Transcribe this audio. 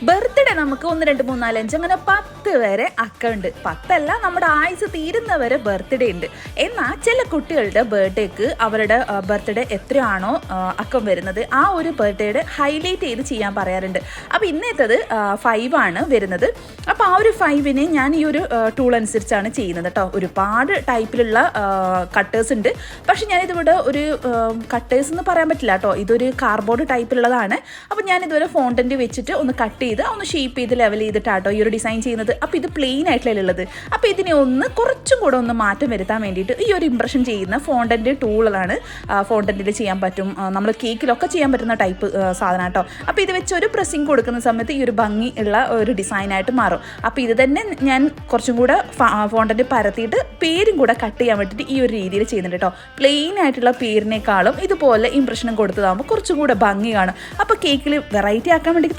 Birthday നമുക്ക് 1 2 3 4 5 അങ്ങനെ 10 വരെ അക്കമുണ്ട്. 10 അല്ല, നമ്മുടെ ആയുസ് തീരുന്നവരെ ബർത്ത്ഡേ ഉണ്ട്. എന്നാൽ ചില കുട്ടികളുടെ ബർത്ത്ഡേക്ക് അവരുടെ ബർത്ത്ഡേ എത്രയാണോ അക്കം വരുന്നത് ആ ഒരു ബർത്ത്ഡേയുടെ ഹൈലൈറ്റ് ചെയ്ത് ചെയ്യാൻ പറയാറുണ്ട്. അപ്പോൾ ഇന്നത്തേത് 5 ആണ് വരുന്നത്. അപ്പോൾ ആ ഒരു 5ന് ഞാൻ ഈ ഒരു ടൂൾ അനുസരിച്ചാണ് ചെയ്യുന്നത് കേട്ടോ. ഒരുപാട് ടൈപ്പിലുള്ള കട്ടേഴ്സ് ഉണ്ട്. പക്ഷെ ഞാനിതിവിടെ ഒരു കട്ടേഴ്സ് എന്ന് പറയാൻ പറ്റില്ല കേട്ടോ. ഇതൊരു കാർഡ്ബോർഡ് ടൈപ്പിലുള്ളതാണ്. അപ്പോൾ ഞാനിതുവരെ ഫോണ്ടൻറ്റ് വെച്ചിട്ട് ഒന്ന് കട്ട് ചെയ്ത് ഒന്ന് ഷേപ്പ് ചെയ്ത് ലെവൽ ചെയ്തിട്ടാട്ടോ ഈ ഒരു ഡിസൈൻ ചെയ്യുന്നത്. അപ്പോൾ ഇത് പ്ലെയിൻ ആയിട്ടുള്ള ഉള്ളത്. അപ്പോൾ ഇതിനെ ഒന്ന് കുറച്ചും കൂടെ ഒന്ന് മാറ്റം വരുത്താൻ വേണ്ടിയിട്ട് ഈ ഒരു ഇംപ്രഷൻ ചെയ്യുന്ന ഫോണ്ടൻറ്റ് ടൂളാണ്. ഫോണ്ടൻറ്റിൽ ചെയ്യാൻ പറ്റും, നമ്മൾ കേക്കിലൊക്കെ ചെയ്യാൻ പറ്റുന്ന ടൈപ്പ് സാധനം കേട്ടോ. അപ്പോൾ ഇത് വെച്ച് ഒരു പ്രസ്സിങ് കൊടുക്കുന്ന സമയത്ത് ഈ ഒരു ഭംഗി ഉള്ള ഒരു ഡിസൈനായിട്ട് മാറും. അപ്പോൾ ഇത് തന്നെ ഞാൻ കുറച്ചും കൂടെ ഫോണ്ടൻറ്റ് പരത്തിയിട്ട് പേരും കൂടെ കട്ട് ചെയ്യാൻ വേണ്ടിയിട്ട് ഈ ഒരു രീതിയിൽ ചെയ്യുന്നുണ്ട് കേട്ടോ. പ്ലെയിൻ ആയിട്ടുള്ള പേരിനേക്കാളും ഇതുപോലെ ഇംപ്രഷനും കൊടുത്തതാകുമ്പോൾ കുറച്ചും കൂടെ ഭംഗി കാണും. അപ്പോൾ കേക്കിൽ വെറൈറ്റി ആക്കാൻ വേണ്ടി